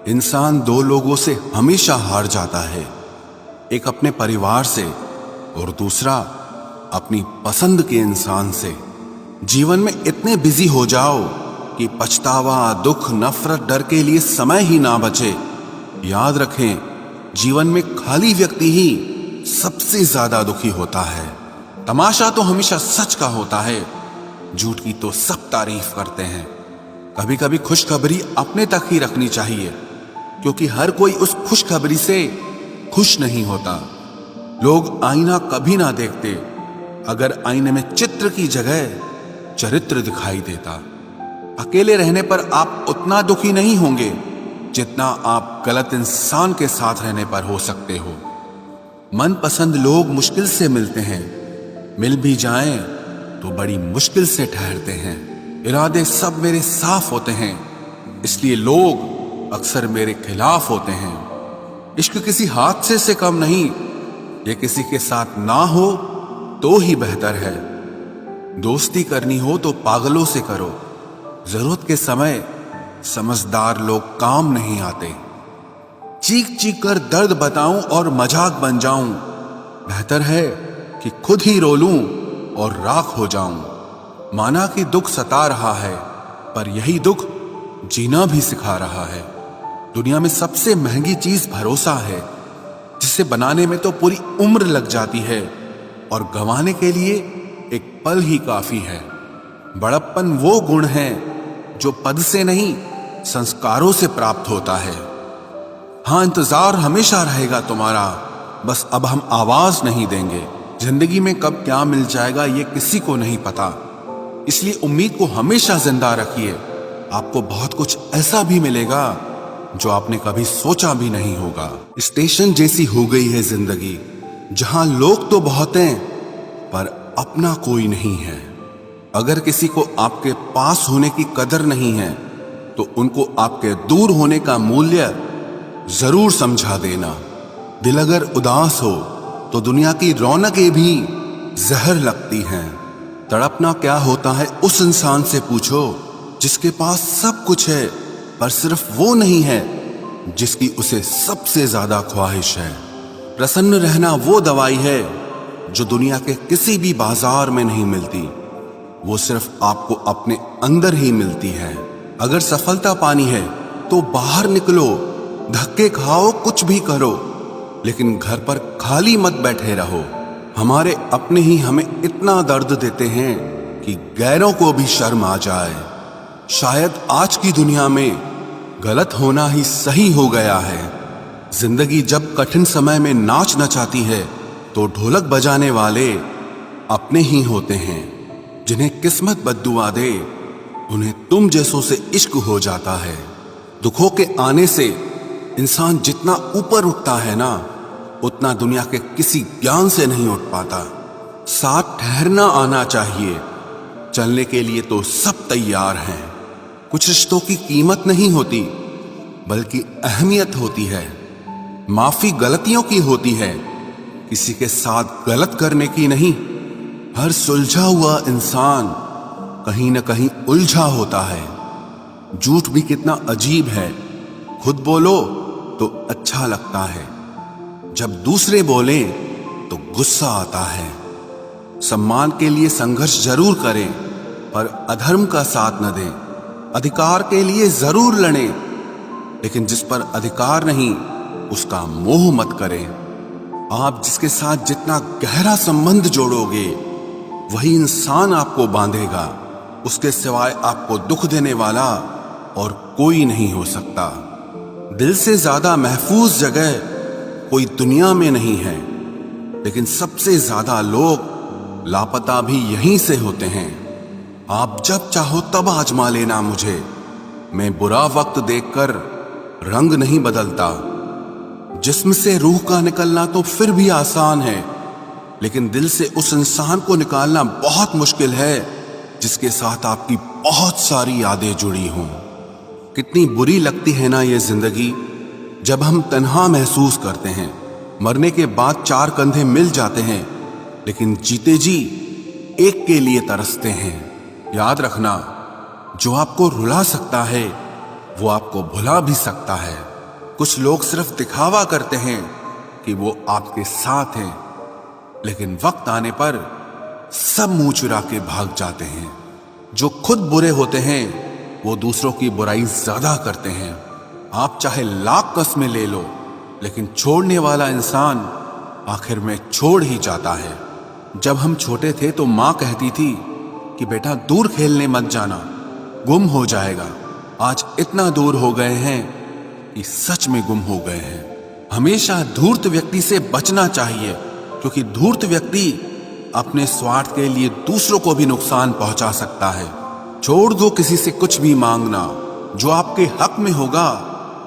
इंसान दो लोगों से हमेशा हार जाता है, एक अपने परिवार से और दूसरा अपनी पसंद के इंसान से। जीवन में इतने बिजी हो जाओ कि पछतावा, दुख, नफरत, डर के लिए समय ही ना बचे। याद रखें, जीवन में खाली व्यक्ति ही सबसे ज्यादा दुखी होता है। तमाशा तो हमेशा सच का होता है, झूठ की तो सब तारीफ करते हैं। कभी कभी खुशखबरी अपने तक ही रखनी चाहिए, क्योंकि हर कोई उस खुशखबरी से खुश नहीं होता। लोग आईना कभी ना देखते अगर आईने में चित्र की जगह चरित्र दिखाई देता। अकेले रहने पर आप उतना दुखी नहीं होंगे जितना आप गलत इंसान के साथ रहने पर हो सकते हो। मनपसंद लोग मुश्किल से मिलते हैं, मिल भी जाएं तो बड़ी मुश्किल से ठहरते हैं। इरादे सब मेरे साफ होते हैं, इसलिए लोग अक्सर मेरे खिलाफ होते हैं। इश्क किसी हादसे से कम नहीं, ये किसी के साथ ना हो तो ही बेहतर है। दोस्ती करनी हो तो पागलों से करो, जरूरत के समय समझदार लोग काम नहीं आते। चीख चीख कर दर्द बताऊं और मजाक बन जाऊं, बेहतर है कि खुद ही रो लूं और राख हो जाऊं। माना कि दुख सता रहा है, पर यही दुख जीना भी सिखा रहा है। दुनिया में सबसे महंगी चीज भरोसा है, जिसे बनाने में तो पूरी उम्र लग जाती है और गंवाने के लिए एक पल ही काफी है। बड़प्पन वो गुण है जो पद से नहीं, संस्कारों से प्राप्त होता है। हाँ, इंतजार हमेशा रहेगा तुम्हारा, बस अब हम आवाज नहीं देंगे। जिंदगी में कब क्या मिल जाएगा ये किसी को नहीं पता, इसलिए उम्मीद को हमेशा जिंदा रखिए। आपको बहुत कुछ ऐसा भी मिलेगा जो आपने कभी सोचा भी नहीं होगा। स्टेशन जैसी हो गई है जिंदगी, जहां लोग तो बहुत हैं पर अपना कोई नहीं है। अगर किसी को आपके पास होने की कदर नहीं है तो उनको आपके दूर होने का मूल्य जरूर समझा देना। दिल अगर उदास हो तो दुनिया की रौनकें भी जहर लगती हैं। तड़पना क्या होता है उस इंसान से पूछो जिसके पास सब कुछ है, पर सिर्फ वो नहीं है जिसकी उसे सबसे ज्यादा ख्वाहिश है। प्रसन्न रहना वो दवाई है जो दुनिया के किसी भी बाजार में नहीं मिलती, वो सिर्फ आपको अपने अंदर ही मिलती है। अगर सफलता पानी है तो बाहर निकलो, धक्के खाओ, कुछ भी करो, लेकिन घर पर खाली मत बैठे रहो। हमारे अपने ही हमें इतना दर्द देते हैं कि गैरों को भी शर्म आ जाए। शायद आज की दुनिया में गलत होना ही सही हो गया है। जिंदगी जब कठिन समय में नाच नचाती है तो ढोलक बजाने वाले अपने ही होते हैं। जिन्हें किस्मत बद्दुआ दे उन्हें तुम जैसों से इश्क हो जाता है। दुखों के आने से इंसान जितना ऊपर उठता है ना, उतना दुनिया के किसी ज्ञान से नहीं उठ पाता। साथ ठहरना आना चाहिए, चलने के लिए तो सब तैयार हैं। कुछ रिश्तों की कीमत नहीं होती बल्कि अहमियत होती है। माफी गलतियों की होती है, किसी के साथ गलत करने की नहीं। हर सुलझा हुआ इंसान कहीं न कहीं उलझा होता है। झूठ भी कितना अजीब है, खुद बोलो तो अच्छा लगता है, जब दूसरे बोलें तो गुस्सा आता है। सम्मान के लिए संघर्ष जरूर करें, पर अधर्म का साथ न दें। अधिकार के लिए जरूर लड़ें, लेकिन जिस पर अधिकार नहीं उसका मोह मत करें। आप जिसके साथ जितना गहरा संबंध जोड़ोगे वही इंसान आपको बांधेगा। उसके सिवाय आपको दुख देने वाला और कोई नहीं हो सकता। दिल से ज्यादा महफूज जगह कोई दुनिया में नहीं है, लेकिन सबसे ज्यादा लोग लापता भी यहीं से होते हैं। आप जब चाहो तब आजमा लेना मुझे, मैं बुरा वक्त देखकर रंग नहीं बदलता। जिस्म से रूह का निकलना तो फिर भी आसान है, लेकिन दिल से उस इंसान को निकालना बहुत मुश्किल है जिसके साथ आपकी बहुत सारी यादें जुड़ी हों। कितनी बुरी लगती है ना ये जिंदगी, जब हम तन्हा महसूस करते हैं। मरने के बाद चार कंधे मिल जाते हैं, लेकिन जीते जी एक के लिए तरसते हैं। याद रखना, जो आपको रुला सकता है वो आपको भुला भी सकता है। कुछ लोग सिर्फ दिखावा करते हैं कि वो आपके साथ हैं, लेकिन वक्त आने पर सब मुंह चुरा के भाग जाते हैं। जो खुद बुरे होते हैं वो दूसरों की बुराई ज्यादा करते हैं। आप चाहे लाख कस्में ले लो, लेकिन छोड़ने वाला इंसान आखिर में छोड़ ही जाता है। जब हम छोटे थे तो माँ कहती थी कि बेटा दूर खेलने मत जाना, गुम हो जाएगा। आज इतना दूर हो गए हैं कि सच में गुम हो गए हैं। हमेशा धूर्त व्यक्ति से बचना चाहिए, क्योंकि धूर्त व्यक्ति अपने स्वार्थ के लिए दूसरों को भी नुकसान पहुंचा सकता है। छोड़ दो किसी से कुछ भी मांगना, जो आपके हक में होगा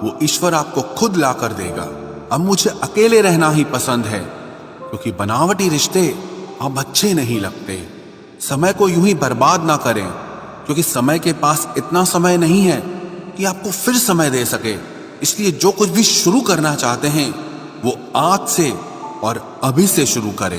वो ईश्वर आपको खुद ला कर देगा। अब मुझे अकेले रहना ही पसंद है, क्योंकि बनावटी रिश्ते अब अच्छे नहीं लगते। समय को यूं ही बर्बाद ना करें, क्योंकि समय के पास इतना समय नहीं है कि आपको फिर समय दे सके। इसलिए जो कुछ भी शुरू करना चाहते हैं वो आज से और अभी से शुरू करें।